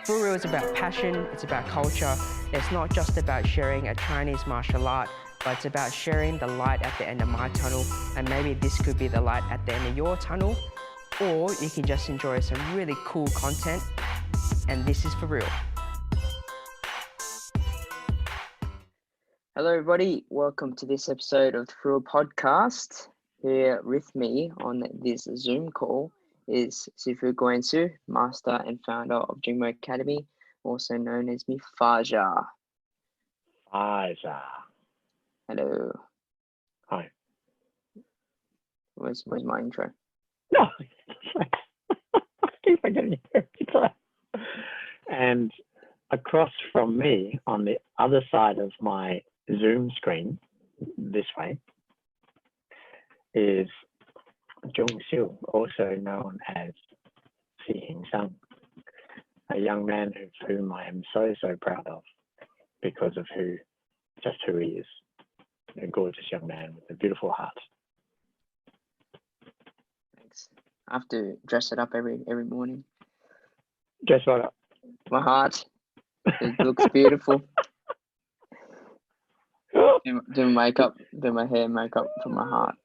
FuReel is about passion, it's about culture. It's not just about sharing a Chinese martial art, but it's about sharing the light at the end of my tunnel, and maybe this could be the light at the end of your tunnel, or you can just enjoy some really cool content, and this is FuReel. Hello everybody, welcome to this episode of the FuReel Podcast. Here with me on this Zoom call is Gawain, master and founder of Jhung Academy, also known as me Faja. Faja. Hello. Hi. Where's my intro? No, I keep forgetting your intro. And across from me, on the other side of my Zoom screen, this way, is Jhung, also known as Hing Sang, a young man of whom I am so proud of because of who he is. A gorgeous young man with a beautiful heart. Thanks. I have to dress it up every morning. Dress what up? My heart. It looks beautiful. Do makeup, do my hair, makeup for my heart.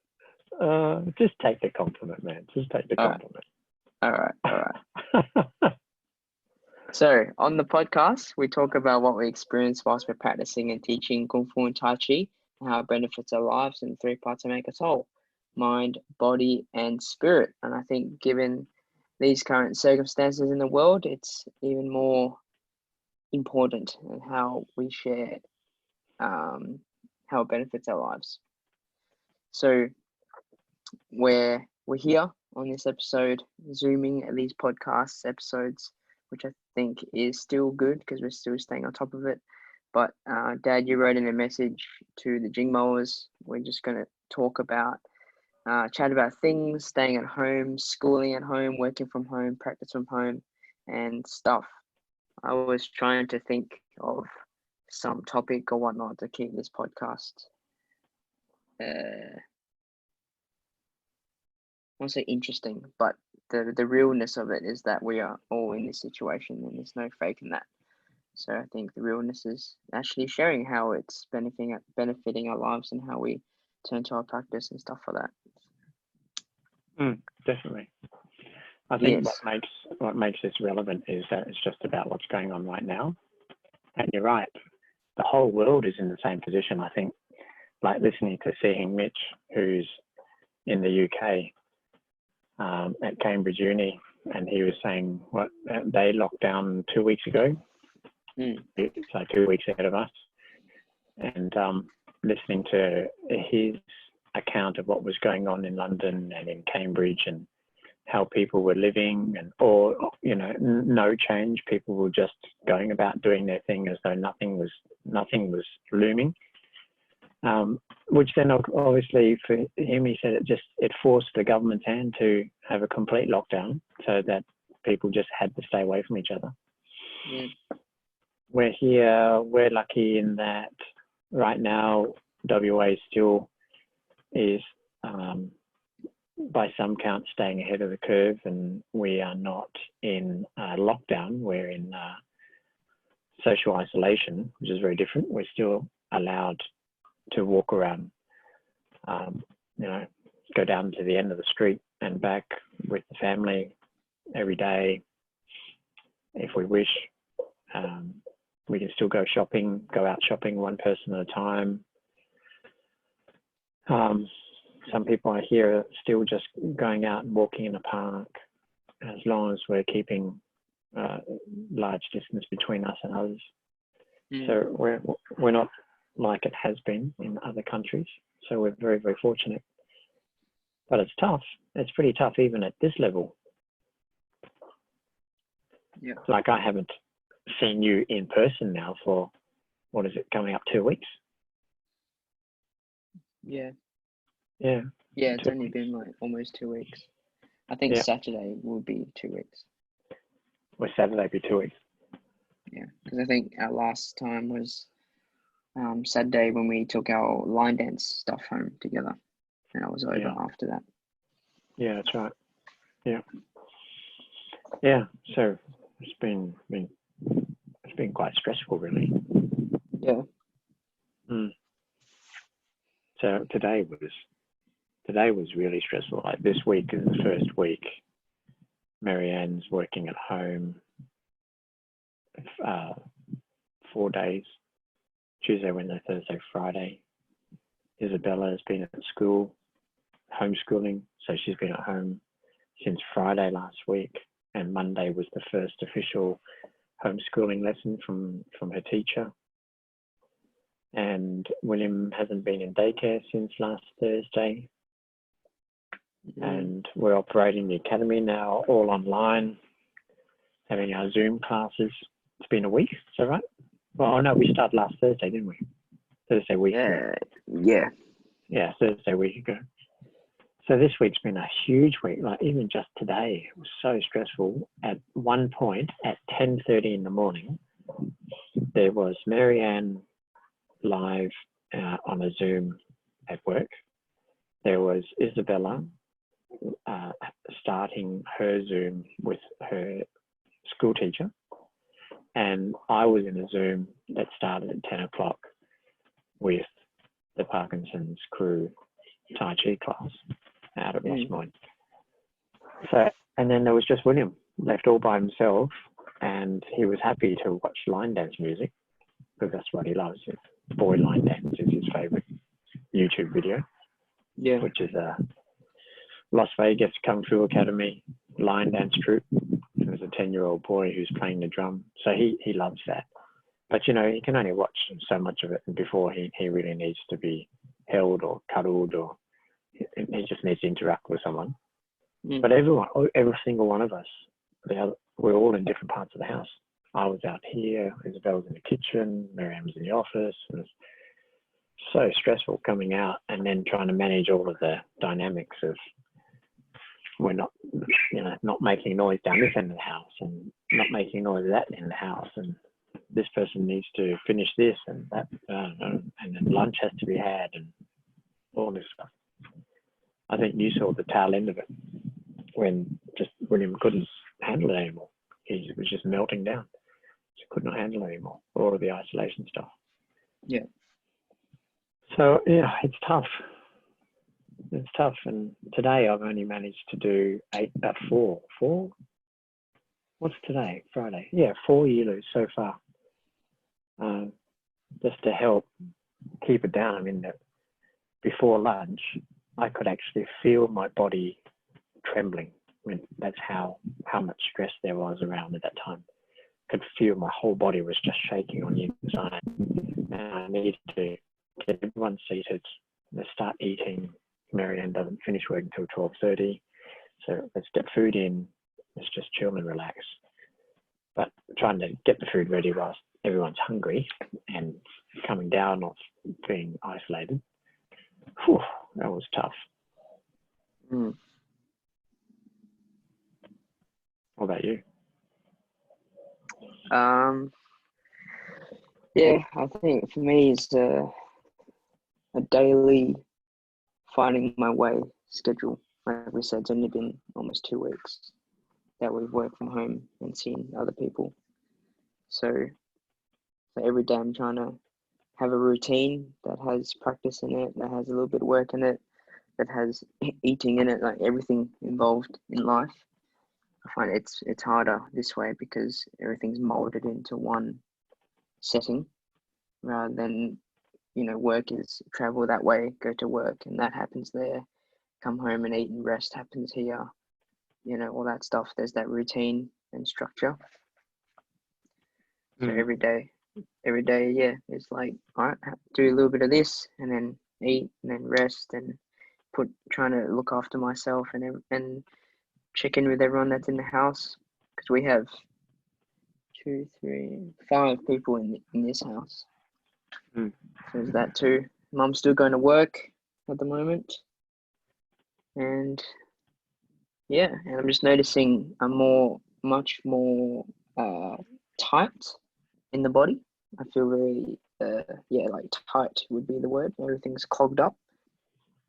Just take the compliment, man. Just take the compliment. All right. So, on the podcast, we talk about what we experience whilst we're practicing and teaching Kung Fu and Tai Chi, and how it benefits our lives in 3 parts to make us whole: mind, body, and spirit. And I think given these current circumstances in the world, it's even more important in how we share how it benefits our lives. So we're here on this episode, zooming at these podcast episodes, which I think is still good because we're still staying on top of it. But Dad, you wrote in a message to the Ging mowers. We're just going to talk about, chat about things, staying at home, schooling at home, working from home, practice from home, and stuff. I was trying to think of some topic or whatnot to keep this podcast. I won't say interesting, but the realness of it is that we are all in this situation and there's no faking that. So I think the realness is actually sharing how it's benefiting our lives and how we turn to our practice and stuff like that. Definitely. I think yes. what makes this relevant is that it's just about what's going on right now. And you're right. The whole world is in the same position. I think, like listening to seeing Mitch, who's in the UK at Cambridge Uni, and he was saying what they locked down 2 weeks ago, so 2 weeks ahead of us, and listening to his account of what was going on in London and in Cambridge and how people were living, and no change. People were just going about doing their thing as though nothing was looming. Which then obviously for him, he said it forced the government's hand to have a complete lockdown so that people just had to stay away from each other. We're here, we're lucky in that right now WA still is by some counts staying ahead of the curve, and we are not in lockdown. We're in social isolation, which is very different. We're still allowed to walk around, go down to the end of the street and back with the family every day if we wish. We can still go out shopping one person at a time. Some people I hear are still just going out and walking in a park, as long as we're keeping large distance between us and others. So we're not like it has been in other countries. So we're very, very fortunate. But it's tough. It's pretty tough even at this level. Yeah. Like I haven't seen you in person now for, what is it, coming up 2 weeks? Yeah. Yeah. Yeah, it's only been like almost 2 weeks. I think Saturday will be 2 weeks. Well, Saturday will be 2 weeks. Yeah, because I think our last time was Saturday when we took our line dance stuff home together, and I was over after that. Yeah, that's right. Yeah. So it's been quite stressful, really. Yeah. So today was really stressful. Like this week is the first week Marianne's working at home 4 days, Tuesday, Wednesday, Thursday, Friday. Isabella has been at school, homeschooling, so she's been at home since Friday last week, and Monday was the first official homeschooling lesson from her teacher. And William hasn't been in daycare since last Thursday. And we're operating the academy now all online, having our Zoom classes. It's been a week, is that right? Well, no, we started last Thursday, didn't we? Thursday week ago. Yeah, Thursday week ago. So this week's been a huge week. Like even just today, it was so stressful. At one point, at 10:30 in the morning, there was Marianne live on a Zoom at work. There was Isabella starting her Zoom with her school teacher, and I was in a Zoom that started at 10 o'clock with the Parkinson's crew Tai Chi class out at West Moyne. So, and then there was just William left all by himself, and he was happy to watch line dance music because that's what he loves. Boy line dance is his favorite YouTube video, which is a Las Vegas Kung Fu Academy line dance troupe. There's a 10-year-old boy who's playing the drum, so he loves that. But you know, he can only watch so much of it before he really needs to be held or cuddled, or he just needs to interact with someone. But every single one of us, we're all in different parts of the house. I was out here, Isabel was in the kitchen, Miriam was in the office. It was so stressful coming out and then trying to manage all of the dynamics of we're not making noise down this end of the house and not making noise at that end of the house, and this person needs to finish this and that, and then lunch has to be had and all this stuff. I think you saw the tail end of it when just William couldn't handle it anymore. He was just melting down. Just could not handle it anymore. All of the isolation stuff. Yeah. So yeah, it's tough. It's tough. And today I've only managed to do four. What's today? Friday. Yeah, 4 Yilus so far. Just to help keep it down. I mean, before lunch, I could actually feel my body trembling. I mean, that's how much stress there was around at that time. I could feel my whole body was just shaking on the inside. And I needed to get everyone seated. Let's start eating. Marianne doesn't finish work until 12:30. So let's get food in. Let's just chill and relax. But trying to get the food ready whilst everyone's hungry and coming down off being isolated. Whew, that was tough. What about you? Yeah, I think for me it's a daily finding my way schedule. Like we said, it's only been almost 2 weeks that we've worked from home and seen other people. So every day I'm trying to have a routine that has practice in it, that has a little bit of work in it, that has eating in it, like everything involved in life. I find it's harder this way because everything's molded into one setting rather than, work is travel that way, go to work and that happens there, come home and eat and rest happens here, all that stuff. There's that routine and structure. So every day, yeah, it's like, all right, do a little bit of this and then eat and then rest and trying to look after myself and check in with everyone that's in the house, because we have 2, 3, 5 people in this house. So there's that too. Mum's still going to work at the moment, and yeah, and I'm just noticing I'm much more tight in the body. I feel very like tight would be the word. Everything's clogged up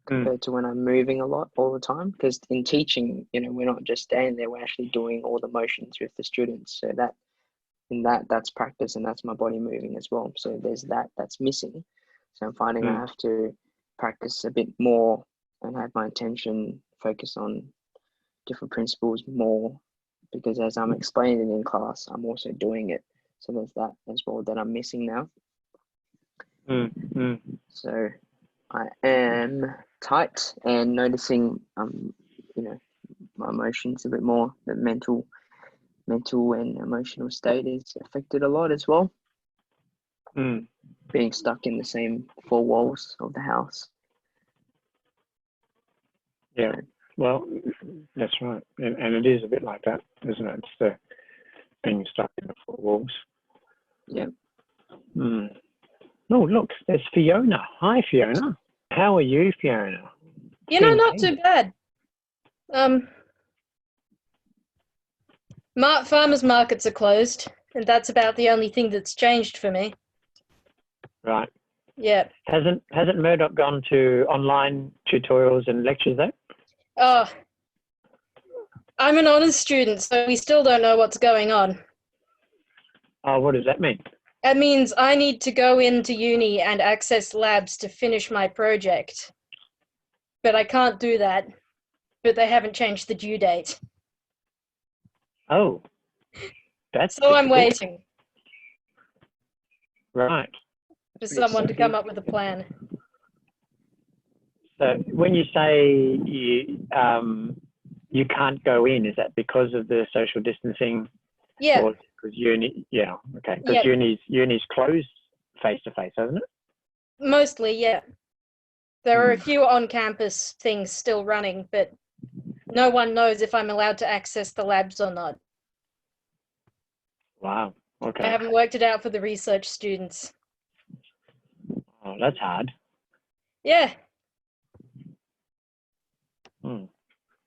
compared to when I'm moving a lot all the time, because in teaching, we're not just standing there, we're actually doing all the motions with the students, so that in that's practice, and that's my body moving as well. So there's that's missing. So I'm finding I have to practice a bit more and have my attention focus on different principles more, because as I'm explaining it in class, I'm also doing it. So there's that as well that I'm missing now. So I am tight and noticing, my emotions a bit more. The mental and emotional state is affected a lot as well. Being stuck in the same four walls of the house. Yeah, well, that's right. And it is a bit like that, isn't it? It's the being stuck in the four walls. Yeah. Oh, look, there's Fiona. Hi, Fiona. How are you, Fiona? Not too bad. Farmers markets are closed, and that's about the only thing that's changed for me. Right. Yeah. Hasn't Murdoch gone to online tutorials and lectures though? Oh, I'm an honours student, so we still don't know what's going on. Oh, what does that mean? That means I need to go into uni and access labs to finish my project. But I can't do that. But they haven't changed the due date. Oh, that's so I'm difficult. waiting. Right. For someone to come up with a plan. So when you say you can't go in, is that because of the social distancing? Yeah. Or because uni? Yeah. Okay. Because uni's closed face to face, hasn't it? Mostly, yeah. There are a few on-campus things still running, but no one knows if I'm allowed to access the labs or not. Wow. Okay. I haven't worked it out for the research students. Oh, that's hard. Yeah.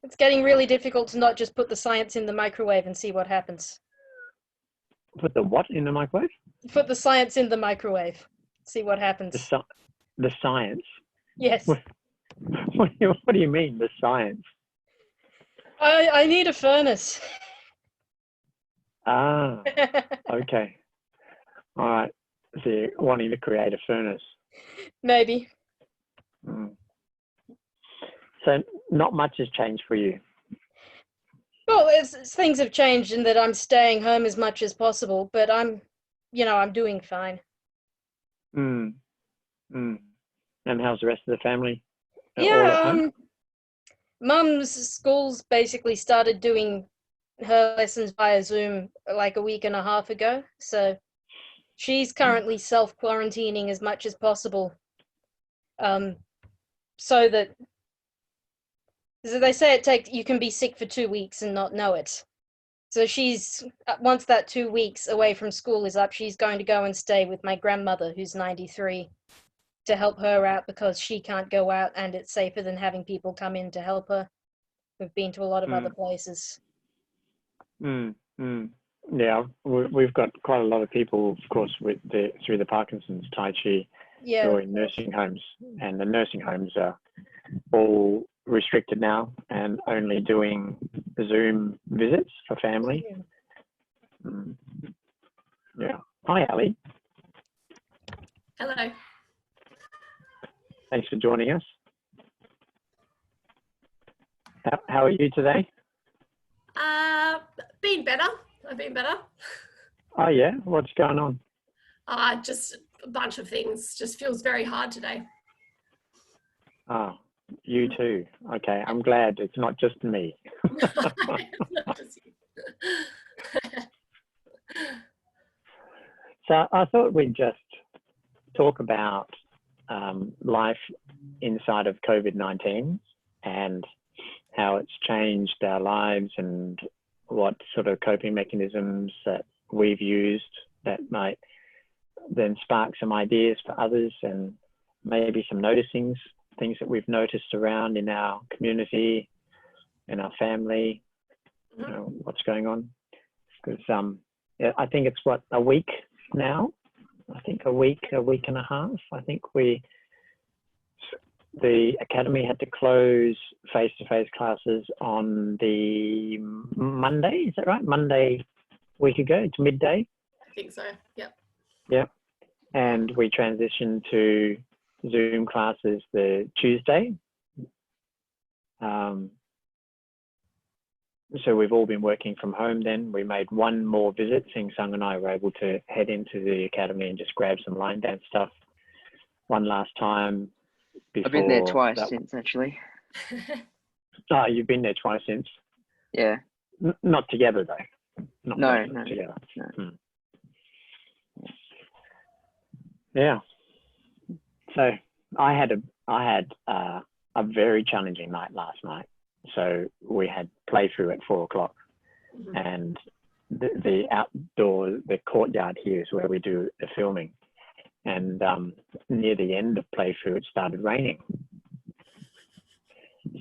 It's getting really difficult to not just put the science in the microwave and see what happens. Put the what in the microwave? Put the science in the microwave. See what happens. The science? Yes. What do you mean, the science? I need a furnace. Ah, okay. All right. So you're wanting to create a furnace? Maybe. So not much has changed for you? Well, things have changed in that I'm staying home as much as possible, but I'm doing fine. And how's the rest of the family? Yeah, Mum's school's basically started doing her lessons via Zoom like a week and a half ago, so she's currently self-quarantining as much as possible, so that they say you can be sick for 2 weeks and not know it. So she's, once that 2 weeks away from school is up, she's going to go and stay with my grandmother, who's 93, to help her out because she can't go out and it's safer than having people come in to help her. We've been to a lot of other places. Yeah, we've got quite a lot of people, of course, through the Parkinson's Tai Chi, who are in nursing homes, and the nursing homes are all restricted now and only doing Zoom visits for family. Yeah. Hi, Ali. Hello. Thanks for joining us. How are you today? Been better. I've been better. Oh yeah, what's going on? Just a bunch of things. Just feels very hard today. Oh, you too. Okay, I'm glad it's not just me. Not just you. So I thought we'd just talk about life inside of COVID-19 and how it's changed our lives and what sort of coping mechanisms that we've used that might then spark some ideas for others, and maybe some noticings, things that we've noticed around in our community, in our family, what's going on. Because I think it's a week now. I think a week and a half. I think the academy had to close face-to-face classes on the Monday. Is that right? Monday, week ago. It's midday. think so. Yep. Yep. And we transitioned to Zoom classes the Tuesday. So we've all been working from home then. We made one more visit. Sing Sung and I were able to head into the academy and just grab some line dance stuff one last time. I've been there twice that... since, actually. Oh, you've been there twice since? Yeah. Not together, though. No. Together. No. Yeah. So I had a very challenging night last night. So we had playthrough at 4:00, and the outdoor, the courtyard here is where we do the filming. And near the end of playthrough, it started raining.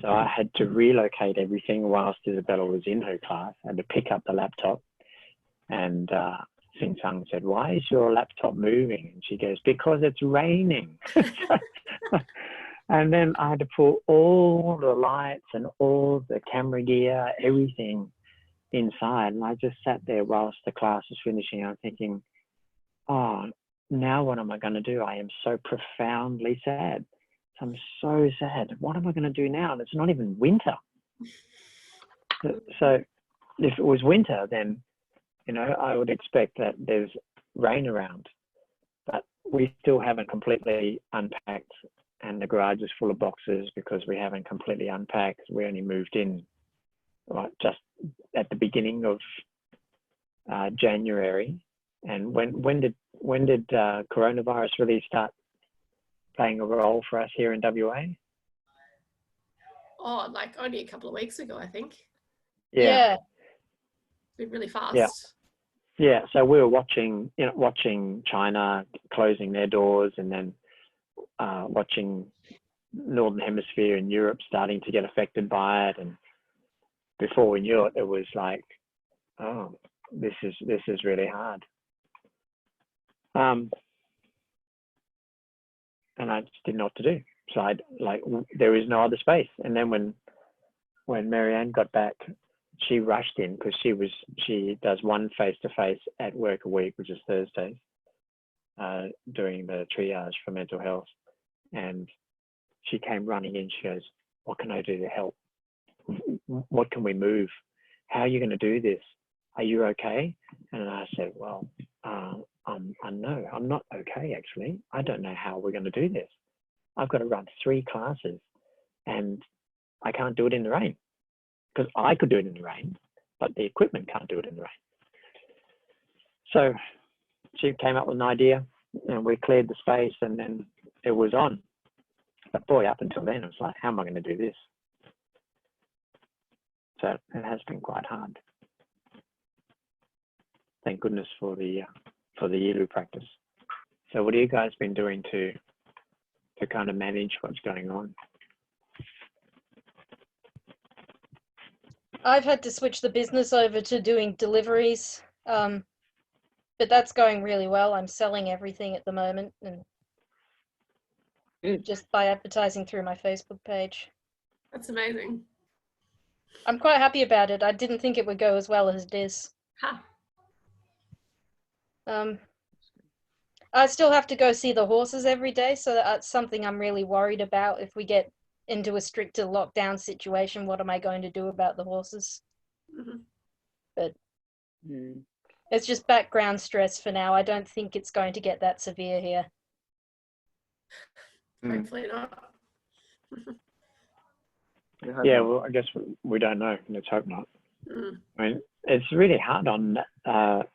So I had to relocate everything whilst Isabella was in her class. I had to pick up the laptop, and Sing Sung said, "Why is your laptop moving?" And she goes, "Because it's raining." And then I had to pull all the lights and all the camera gear, everything inside. And I just sat there whilst the class was finishing. I'm thinking, oh, now what am I going to do? I am so profoundly sad. I'm so sad. What am I going to do now? And it's not even winter. So if it was winter, then, you know, I would expect that there's rain around. But we still haven't completely unpacked, and the garage is full of boxes because we haven't completely unpacked. We only moved in just at the beginning of January. And when did coronavirus really start playing a role for us here in WA? Oh, like only a couple of weeks ago, I think. Yeah. It's been really fast. Yeah. So we were watching China closing their doors, and then watching Northern Hemisphere and Europe starting to get affected by it. And before we knew it, it was like, oh, this is really hard. And I just didn't know what to do. So there is no other space. And then when Marianne got back, she rushed in because she does one face-to-face at work a week, which is Thursdays, doing the triage for mental health. And she came running in. She goes, "What can I do to help? What can we move? How are you going to do this? Are you okay?" And I said, "Well, no, I'm not okay, actually. I don't know how we're going to do this. I've got to run 3 classes and I can't do it in the rain, because I could do it in the rain, but the equipment can't do it in the rain." So she came up with an idea, and we cleared the space, and then it was on. But boy, up until then, it was like, how am I going to do this? So it has been quite hard. Thank goodness for the Ilu practice. So what have you guys been doing to kind of manage what's going on? I've had to switch the business over to doing deliveries, but that's going really well. I'm selling everything at the moment, and just by advertising through my Facebook page. That's amazing. I'm quite happy about it. I didn't think it would go as well as it is. Huh. I still have to go see the horses every day, so that's something I'm really worried about. If we get into a stricter lockdown situation, what am I going to do about the horses? Mm-hmm. But it's just background stress for now. I don't think it's going to get that severe here. Hopefully not. Yeah, well, I guess we don't know. Let's hope not. I mean, it's really hard on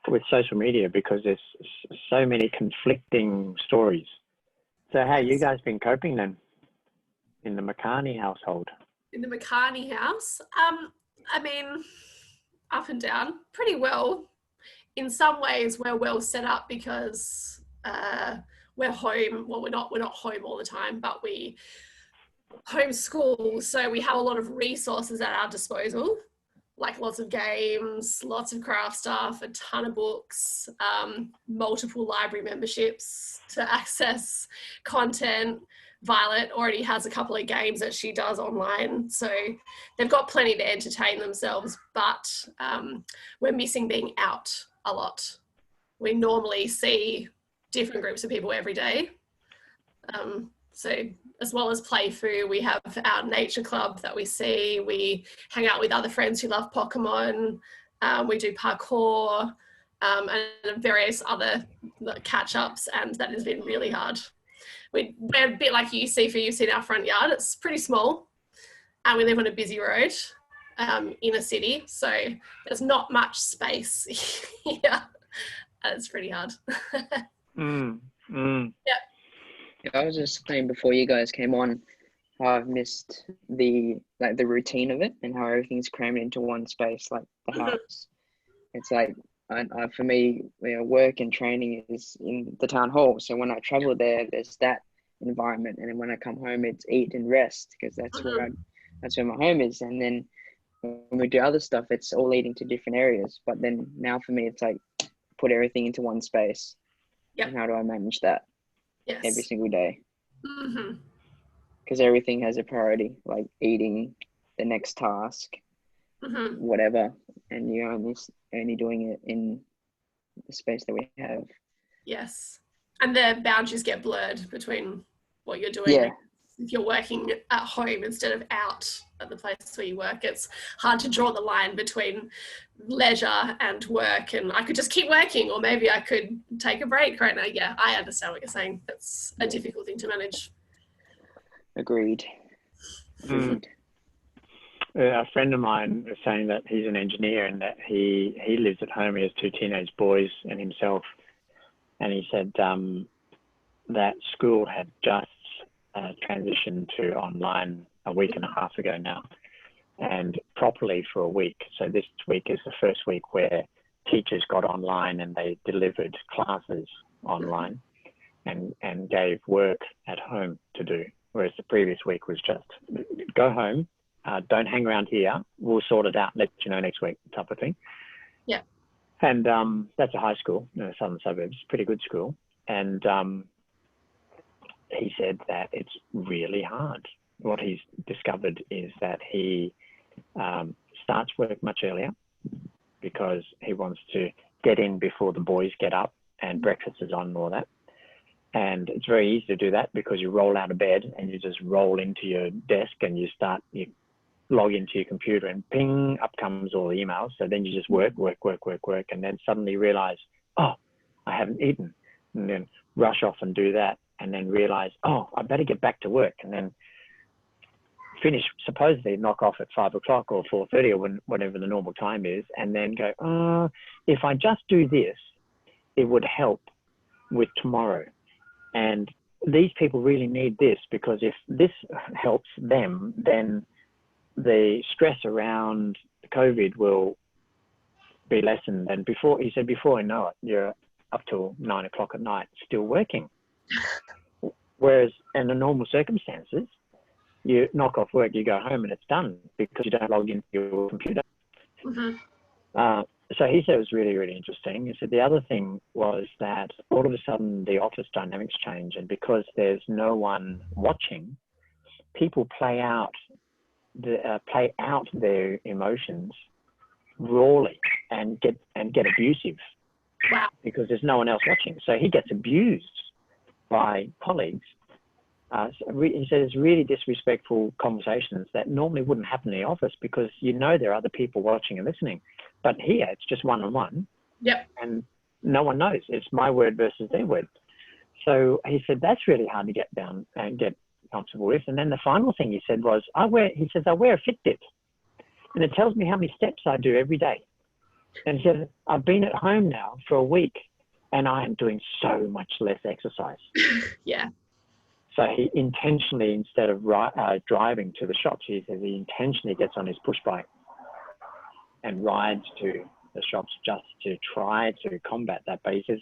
with social media because there's so many conflicting stories. So how you guys been coping then in the McCartney household? In the McCartney house, I mean, up and down, pretty well. In some ways, we're well set up because we're home. Well, we're not home all the time, but we homeschool, so we have a lot of resources at our disposal, like lots of games, lots of craft stuff, a ton of books, multiple library memberships to access content. Violet already has a couple of games that she does online, so they've got plenty to entertain themselves, but we're missing being out a lot. we normally see different groups of people every day. So as well as play Fu, we have our nature club that we see. We hang out with other friends who love Pokemon. We do parkour and various other catch-ups, and that has been really hard. We're a bit like you, Sifu. You've seen our front yard. It's pretty small, and we live on a busy road in a city, so there's not much space here. It's pretty hard. Yeah, I was just saying before you guys came on how I've missed the routine of it and how everything's crammed into one space, like the house. It's like for me, work and training is in the town hall. So when I travel there, there's that environment, and then when I come home, it's eat and rest, because that's where my home is. And then when we do other stuff, it's all leading to different areas. But then now for me, it's like put everything into one space. Yep. And how do I manage that? Yes. Every single day? Because everything has a priority, like eating, the next task, whatever, and you're only doing it in the space that we have. Yes, and the boundaries get blurred between what you're doing. Yeah. If you're working at home instead of out at the place where you work, it's hard to draw the line between leisure and work, and I could just keep working, or maybe I could take a break right now. Yeah, I understand what you're saying. That's a difficult thing to manage. Agreed. A friend of mine was saying that he's an engineer and that he lives at home. He has 2 teenage boys and himself. And he said that school had just transitioned to online a week and a half ago now, and properly for a week. So this week is the first week where teachers got online and they delivered classes online and gave work at home to do. Whereas the previous week was just go home, don't hang around here, we'll sort it out, let you know next week type of thing. Yeah. And that's a high school in the southern suburbs, pretty good school. And he said that it's really hard. What he's discovered is that he starts work much earlier because he wants to get in before the boys get up and breakfast is on and all that. And it's very easy to do that because you roll out of bed and you just roll into your desk and you log into your computer and ping, up comes all the emails. So then you just work, and then suddenly realize, oh, I haven't eaten, and then rush off and do that, and then realize, oh, I better get back to work, and then finish, supposedly knock off at 5 o'clock or 4:30 or whatever the normal time is, and then go, if I just do this, it would help with tomorrow. And these people really need this, because if this helps them, then the stress around COVID will be lessened. And he said, before I know it, you're up till 9 o'clock at night still working. Whereas in the normal circumstances, you knock off work, you go home and it's done because you don't log into your computer. So he said it was really, really interesting. He said the other thing was that all of a sudden the office dynamics change, and because there's no one watching, people play out their emotions rawly and get abusive. Wow. Because there's no one else watching. So he gets abused by colleagues. He said it's really disrespectful conversations that normally wouldn't happen in the office because there are other people watching and listening. But here it's just one-on-one. Yep. And no one knows. It's my word versus their word. So he said that's really hard to get down and get comfortable with. And then the final thing he said was, I wear a Fitbit, and it tells me how many steps I do every day. And he said, I've been at home now for a week and I am doing so much less exercise. Yeah. So he intentionally, instead of driving to the shops, he says he intentionally gets on his push bike and rides to the shops just to try to combat that. But he says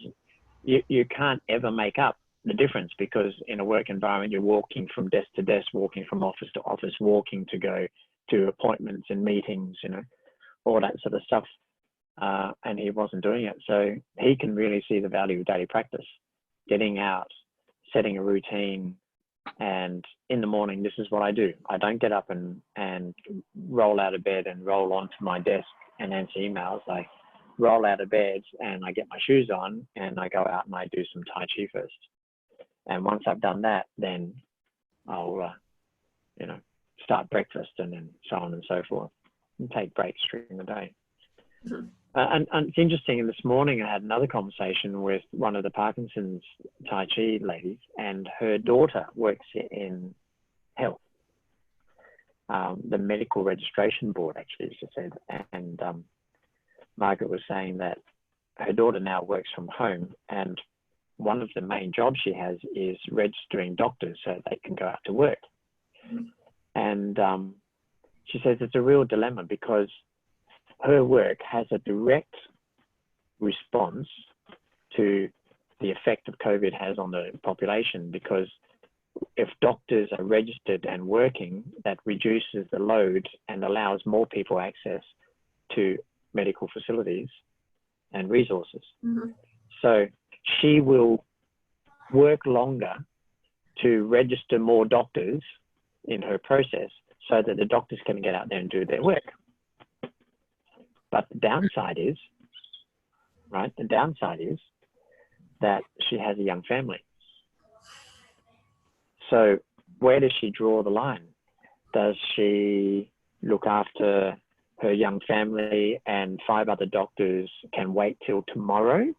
you can't ever make up the difference, because in a work environment, you're walking from desk to desk, walking from office to office, walking to go to appointments and meetings, all that sort of stuff. And he wasn't doing it. So he can really see the value of daily practice, getting out, setting a routine. And in the morning, this is what I do. I don't get up and roll out of bed and roll onto my desk and answer emails. roll out of bed and I get my shoes on and I go out and I do some Tai Chi first. And once I've done that, then I'll, start breakfast and then so on and so forth, and take breaks during the day. Mhm. And it's interesting, this morning I had another conversation with one of the Parkinson's Tai Chi ladies, and her daughter works in health, the medical registration board, actually, she said. And Margaret was saying that her daughter now works from home, and one of the main jobs she has is registering doctors so they can go out to work. And she says it's a real dilemma because her work has a direct response to the effect of COVID has on the population, because if doctors are registered and working, that reduces the load and allows more people access to medical facilities and resources. Mm-hmm. So she will work longer to register more doctors in her process so that the doctors can get out there and do their work. But the downside is, that she has a young family. So where does she draw the line? Does she look after her young family and 5 other doctors can wait till tomorrow,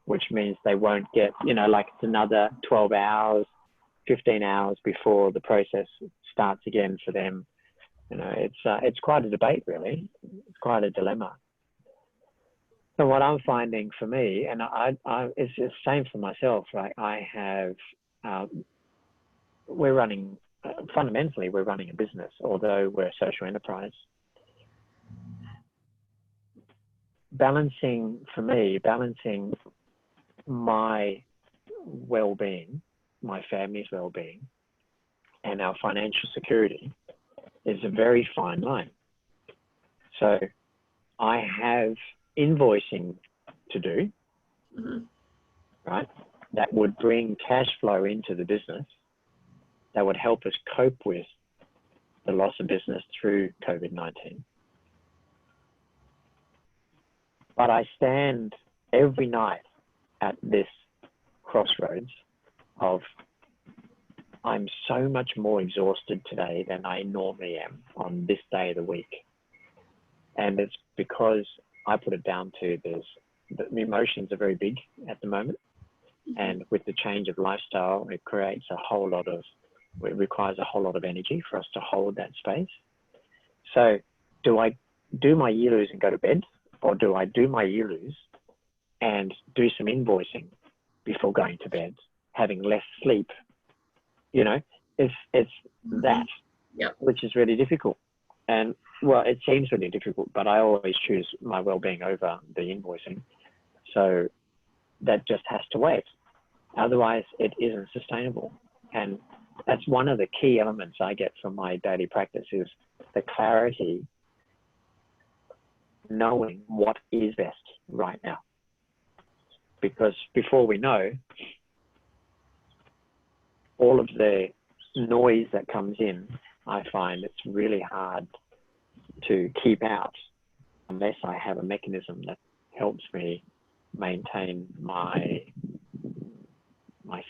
which means they won't get, like it's another 12 hours, 15 hours before the process starts again for them? It's quite a debate, really. It's quite a dilemma. So what I'm finding for me, and it's the same for myself, right? I have, fundamentally we're running a business, although we're a social enterprise. Balancing my well-being, my family's well-being, and our financial security is a very fine line. So I have invoicing to do, Mm-hmm. right? That would bring cash flow into the business, that would help us cope with the loss of business through COVID-19. But I stand every night at this crossroads of, I'm so much more exhausted today than I normally am on this day of the week. And it's because I put it down to the emotions are very big at the moment. And with the change of lifestyle, it requires a whole lot of energy for us to hold that space. So do I do my year-lose and go to bed, or do I do my year-lose and do some invoicing before going to bed, having less sleep? It's that, Yep. which is really difficult. And well, it seems really difficult, but I always choose my well-being over the invoicing. So that just has to wait. Otherwise, it isn't sustainable. And that's one of the key elements I get from my daily practice, is the clarity, knowing what is best right now. Because before we know, all of the noise that comes in, I find it's really hard to keep out unless I have a mechanism that helps me maintain my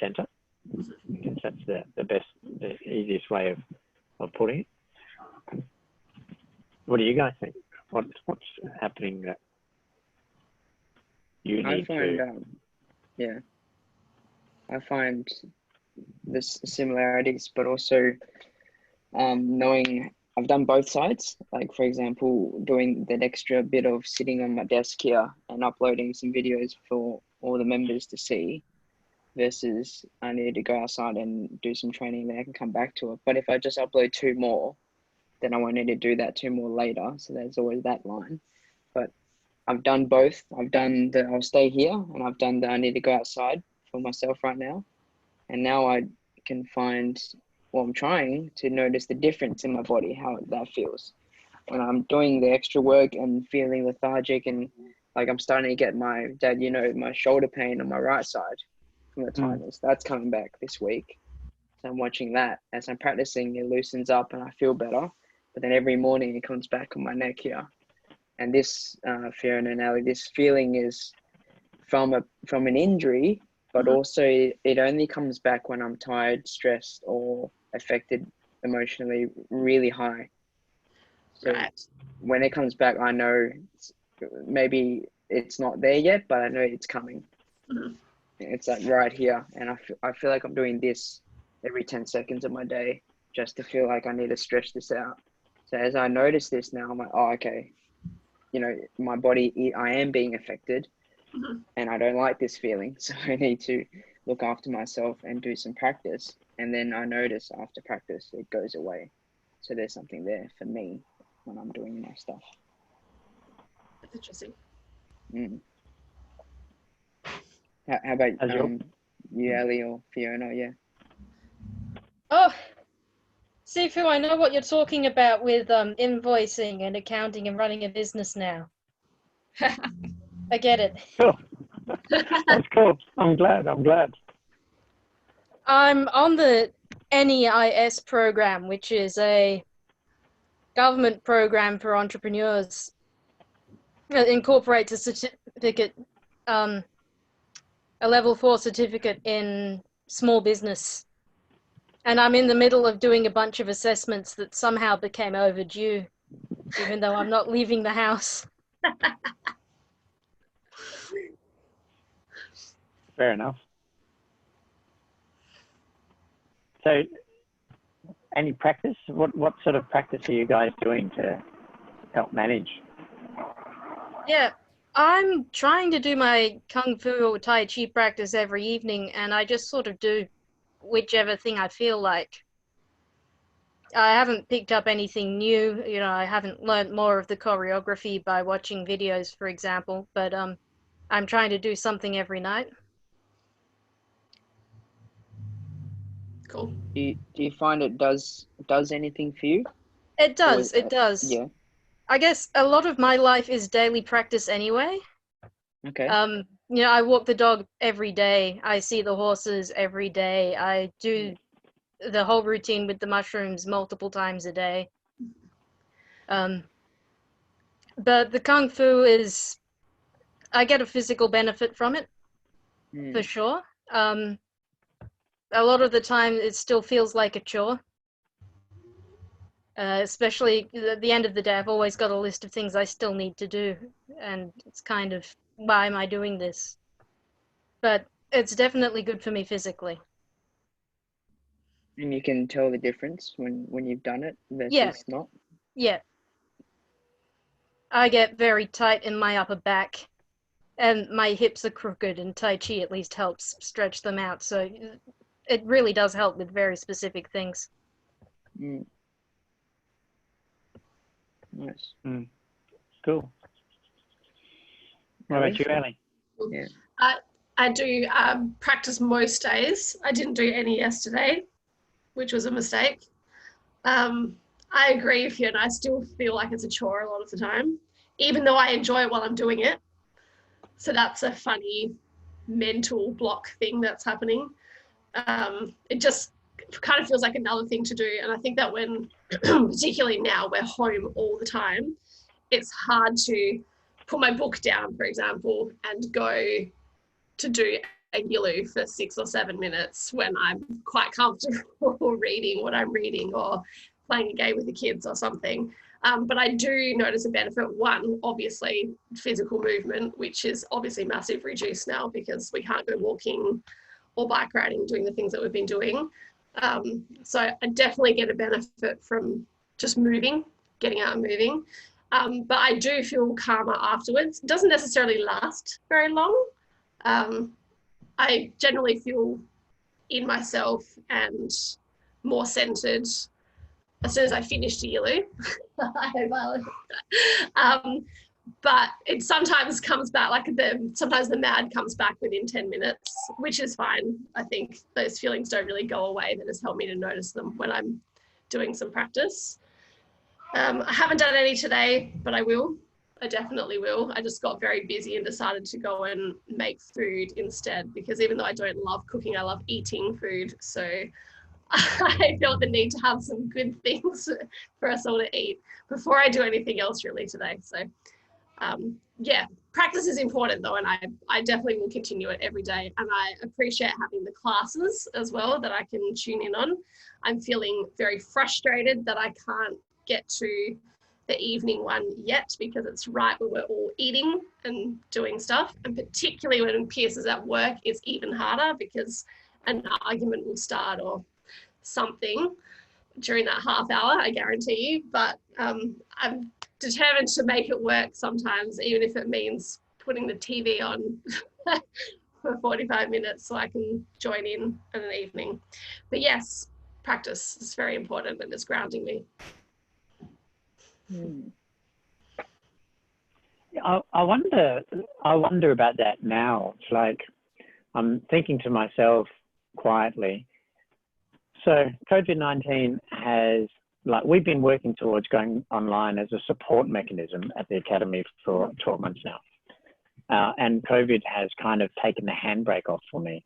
center. I guess that's the easiest way of putting it. What do you guys think? What's happening that you need to? I find this similarities, but also knowing I've done both sides. Like, for example, doing that extra bit of sitting on my desk here and uploading some videos for all the members to see, versus I need to go outside and do some training, then I can come back to it. But if I just upload 2 more, then I won't need to do that 2 more later. So there's always that line. But I've done both. I've done the I'll stay here, and I've done the I need to go outside for myself right now. And now I can find, I'm trying to notice the difference in my body, how that feels. When I'm doing the extra work and feeling lethargic, and like I'm starting to get my shoulder pain on my right side from the tightness. That's coming back this week. So I'm watching that. As I'm practicing, it loosens up and I feel better. But then every morning it comes back on my neck here. And this, Fiona and Ali, this feeling is from an injury, but also it only comes back when I'm tired, stressed, or affected emotionally really high. So when it comes back, I know maybe it's not there yet, but I know it's coming. It's like right here. And I feel like I'm doing this every 10 seconds of my day just to feel like I need to stretch this out. So as I notice this now, I'm like, oh, okay, you know, my body, I am being affected and I don't like this feeling. So I need to look after myself and do some practice. And then I notice after practice, it goes away. So there's something there for me when I'm doing my stuff. That's interesting. How about you, Ali, or Fiona? Yeah. Oh, Sifu, I know what you're talking about with invoicing and accounting and running a business now. I get it. Cool. That's cool. I'm glad. I'm on the NEIS program, which is a government program for entrepreneurs. It incorporates a certificate, a level 4 certificate in small business. And I'm in the middle of doing a bunch of assessments that somehow became overdue, even though I'm not leaving the house. Fair enough. So, any practice? What sort of practice are you guys doing to help manage? Yeah, I'm trying to do my Kung Fu Tai Chi practice every evening, and I just sort of do whichever thing I feel like. I haven't picked up anything new, you know, I haven't learned more of the choreography by watching videos, for example, but I'm trying to do something every night. Cool. Do you find it does anything for you? It does, it does. Yeah. I guess a lot of my life is daily practice anyway. Okay. You know, I walk the dog every day. I see the horses every day. I do the whole routine with the mushrooms multiple times a day. But the Kung Fu is, I get a physical benefit from it, for sure. A lot of the time it still feels like a chore. Especially at the end of the day, I've always got a list of things I still need to do. And it's kind of, why am I doing this? But it's definitely good for me physically. And you can tell the difference when you've done it versus not? Yeah. I get very tight in my upper back. And my hips are crooked, and Tai Chi at least helps stretch them out. So it really does help with very specific things. Nice. Cool. What about you, Ali? Yeah. I do practice most days. I didn't do any yesterday, which was a mistake. I agree with you, and I still feel like it's a chore a lot of the time, even though I enjoy it while I'm doing it. So that's a funny mental block thing that's happening. It just kind of feels like another thing to do. And I think that when, particularly now, we're home all the time, it's hard to put my book down, for example, and go to do a yilu for 6 or 7 minutes when I'm quite comfortable reading what I'm reading or playing a game with the kids or something. But I do notice a benefit. One, obviously, physical movement, which is obviously massive reduced now because we can't go walking or bike riding, doing the things that we've been doing. So I definitely get a benefit from just moving, getting out and moving. But I do feel calmer afterwards. It doesn't necessarily last very long. I generally feel in myself and more centered as soon as I finish the yilu. But it sometimes comes back, like sometimes the mad comes back within 10 minutes, which is fine. I think those feelings don't really go away. That has helped me to notice them when I'm doing some practice. I haven't done any today, but I will. I definitely will. I just got very busy and decided to go and make food instead, because even though I don't love cooking, I love eating food. So I felt the need to have some good things for us all to eat before I do anything else really today. So Yeah, practice is important though, and I definitely will continue it every day. And I appreciate having the classes as well that I can tune in on. I'm feeling very frustrated that I can't get to the evening one yet because it's right when we're all eating and doing stuff. And particularly when Pierce is at work, it's even harder because an argument will start or something during that half hour, I guarantee you. But I'm determined to make it work sometimes, even if it means putting the TV on for 45 minutes so I can join in an evening. But yes, practice is very important and it's grounding me. I wonder about that now. It's like I'm thinking to myself quietly. So COVID-19 has, like, we've been working towards going online as a support mechanism at the Academy for 12 months now. And COVID has kind of taken the handbrake off for me.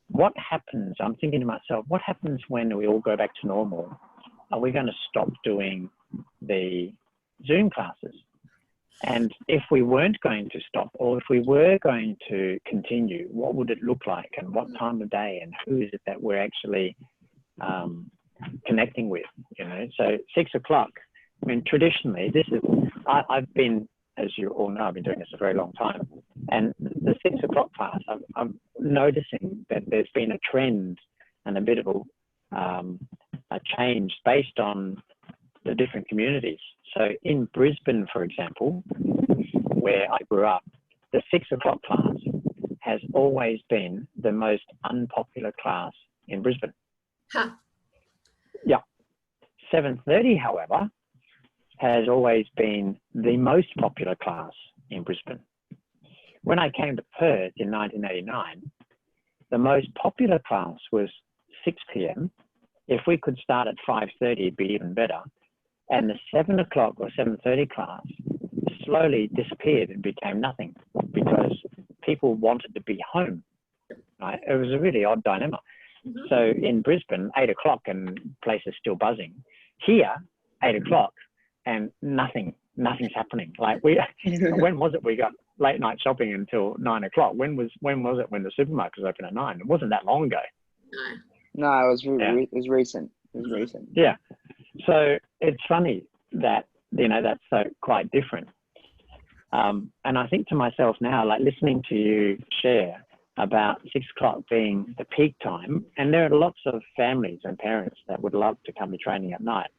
What happens, I'm thinking to myself, what happens when we all go back to normal? Are we going to stop doing the Zoom classes? And if we weren't going to stop, or if we were going to continue, what would it look like, and what time of day, and who is it that we're actually connecting with? You know, so 6 o'clock. I mean, traditionally, I've been, as you all know, I've been doing this a very long time, and the 6 o'clock class, I'm noticing that there's been a trend and a bit of a change based on the different communities. So in Brisbane, for example, where I grew up, the 6 o'clock class has always been the most unpopular class in Brisbane. Huh. Yeah. 7:30, however, has always been the most popular class in Brisbane. When I came to Perth in 1989, the most popular class was 6 p.m. If we could start at 5:30, it'd be even better. And the 7 o'clock or 7:30 class slowly disappeared and became nothing because people wanted to be home. Right? It was a really odd dilemma. Mm-hmm. So in Brisbane, 8 o'clock and places still buzzing. Here, 8 o'clock and nothing's happening. Like when was it we got late night shopping until 9 o'clock? When was it when the supermarket was open at 9? It wasn't that long ago. No, it was it was recent. It was recent. Yeah. So it's funny that, you know, that's so quite different. And I think to myself now, like listening to you share about 6 o'clock being the peak time, and there are lots of families and parents that would love to come to training at night.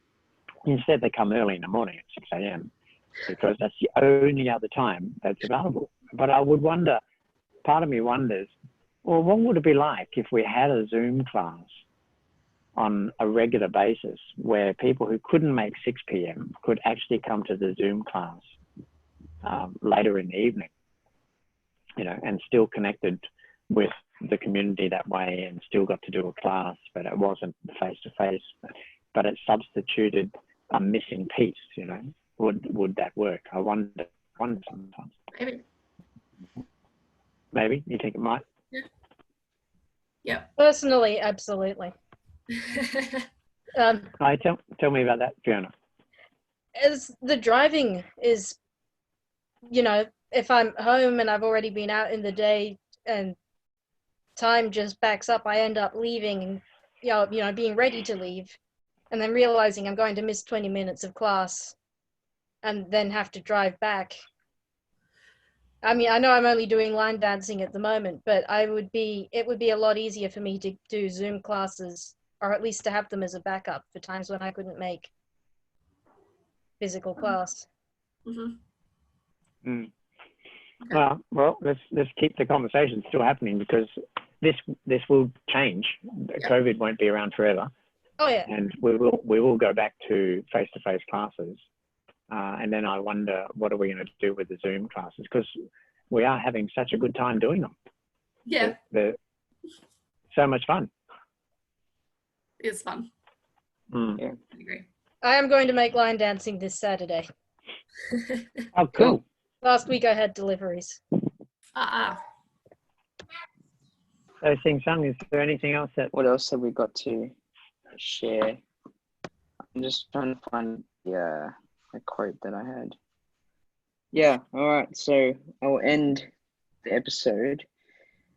Instead, they come early in the morning at 6 a.m. because that's the only other time that's available. But I would wonder, part of me wonders, well, what would it be like if we had a Zoom class on a regular basis where people who couldn't make 6 p.m. could actually come to the Zoom class later in the evening, you know, and still connected with the community that way and still got to do a class, but it wasn't face-to-face, but it substituted a missing piece, you know. Would that work? I wonder sometimes. Maybe you think it might? Yeah. Personally, absolutely. Tell me about that, Fiona. As the driving is, you know, if I'm home and I've already been out in the day and time just backs up, I end up leaving and, you know, being ready to leave and then realizing I'm going to miss 20 minutes of class and then have to drive back. I mean, I know I'm only doing line dancing at the moment, but it would be a lot easier for me to do Zoom classes, or at least to have them as a backup for times when I couldn't make physical class. Mm-hmm. Mm. Okay. Well, let's keep the conversation still happening because this will change. Yeah. COVID won't be around forever. Oh yeah. And we will go back to face-to-face classes. And then I wonder, what are we going to do with the Zoom classes? Because we are having such a good time doing them. Yeah. They're so much fun. It's fun. Mm. Yeah. I agree. I am going to make line dancing this Saturday. Oh, cool. Last week I had deliveries. So, Sing-Sung, is there anything else that... What else have we got to share? I'm just trying to find a quote that I had. Yeah. All right. So I'll end the episode,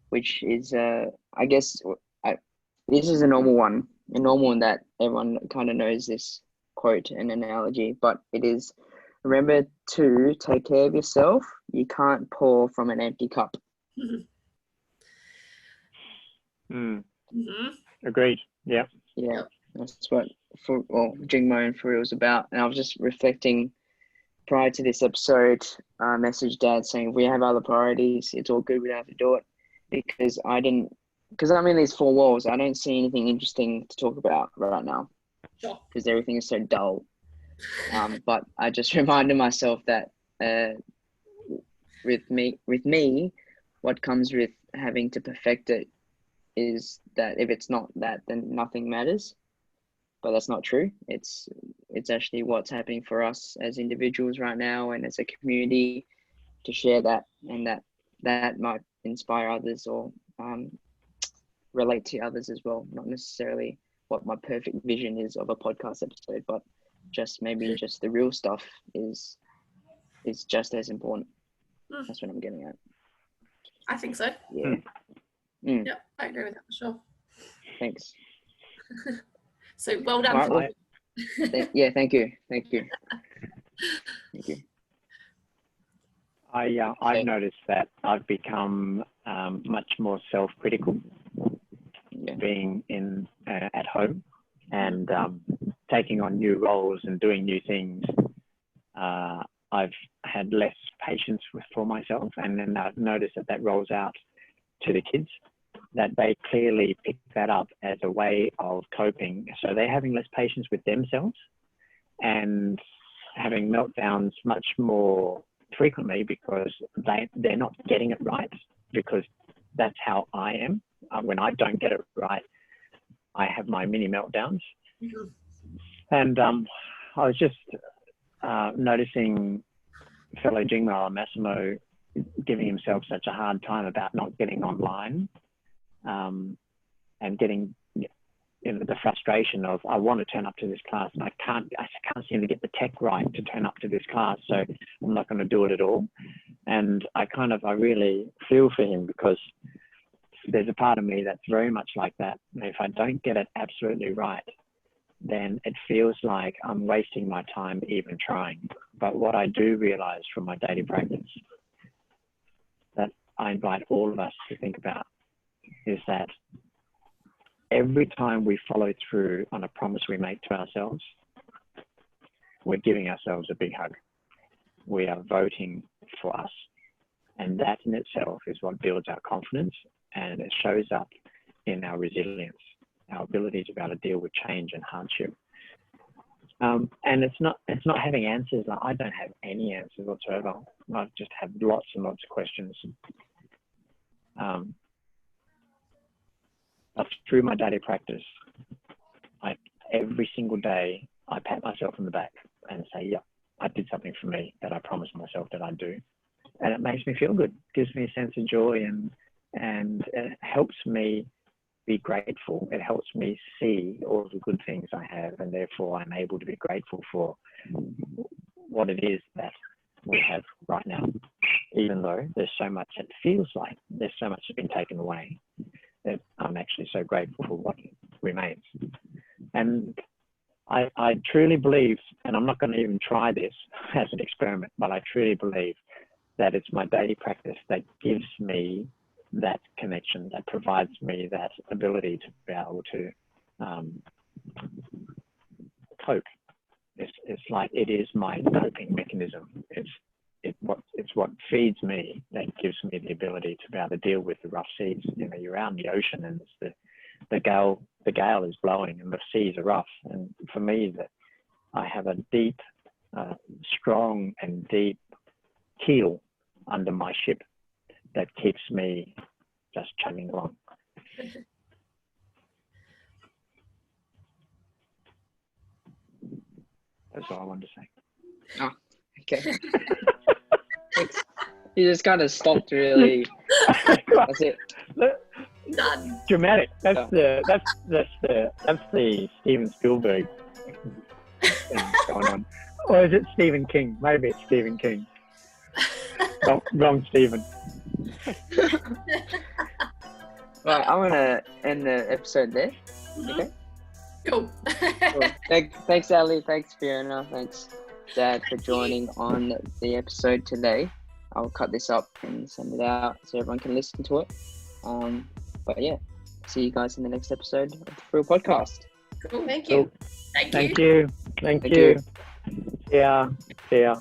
which is I guess this is a normal one that everyone kind of knows this quote and analogy, but it is remember to take care of yourself. You can't pour from an empty cup. Agreed. Yeah. Yeah, that's what Jhung and FuReel was about. And I was just reflecting prior to this episode, messaged Dad saying, if we have other priorities, it's all good, we don't have to do it. Because I'm in these four walls, I don't see anything interesting to talk about right now. Sure. Because everything is so dull. But I just reminded myself that with me, what comes with having to perfect it is that if it's not that, then nothing matters. But that's not true. It's actually what's happening for us as individuals right now and as a community to share that, and that might inspire others or relate to others as well. Not necessarily what my perfect vision is of a podcast episode, but just maybe just the real stuff is just as important. That's what I'm getting at. I think so. Yeah. Yeah, I agree with that for sure. Thanks. So well done. All right, yeah, thank you. I've noticed that I've become much more self-critical being at home and taking on new roles and doing new things. I've had less patience for myself, and then I've noticed that rolls out to the kids, that they clearly pick that up as a way of coping. So they're having less patience with themselves and having meltdowns much more frequently because they're not getting it right, because that's how I am. When I don't get it right, I have my mini meltdowns. And I was just noticing fellow Jingmar Massimo giving himself such a hard time about not getting online, and getting the frustration of, I want to turn up to this class and I can't seem to get the tech right to turn up to this class, so I'm not going to do it at all. And I really feel for him, because there's a part of me that's very much like that. And if I don't get it absolutely right, then it feels like I'm wasting my time even trying. But what I do realize from my daily practice that I invite all of us to think about is that every time we follow through on a promise we make to ourselves, we're giving ourselves a big hug. We are voting for us. And that in itself is what builds our confidence, and it shows up in our resilience, our ability to be able to deal with change and hardship. And it's not having answers. I don't have any answers whatsoever. I just have lots and lots of questions. But through my daily practice, every single day, I pat myself on the back and say, yeah, I did something for me that I promised myself that I'd do. And it makes me feel good, gives me a sense of joy, and it helps me be grateful. It helps me see all the good things I have, and therefore I'm able to be grateful for what it is that we have right now, even though there's so much, it feels like there's so much that's been taken away, that I'm actually so grateful for what remains. And I truly believe, and I'm not going to even try this as an experiment, but I truly believe that it's my daily practice that gives me that connection, that provides me that ability to be able to cope. It's like it is my coping mechanism. It's what feeds me, that gives me the ability to be able to deal with the rough seas. You're out in the ocean and it's the gale is blowing and the seas are rough. And for me, that I have a deep, strong and deep keel under my ship that keeps me just chugging along. That's all I wanted to say. Oh, okay. You just kind of stopped, really. That's it. Done. Dramatic. That's the Steven Spielberg thing going on. Or is it Stephen King? Maybe it's Stephen King. Wrong Stephen. Right, I'm gonna end the episode there. Okay. Cool. Cool. Thanks, Ali. Thanks, Fiona. Thanks, Dad, for joining on the episode today. I'll cut this up and send it out so everyone can listen to it. But yeah, see you guys in the next episode of the FuReel Podcast. Cool. Thank you. Thank you. Thank you. Thank Thank you. you. See ya.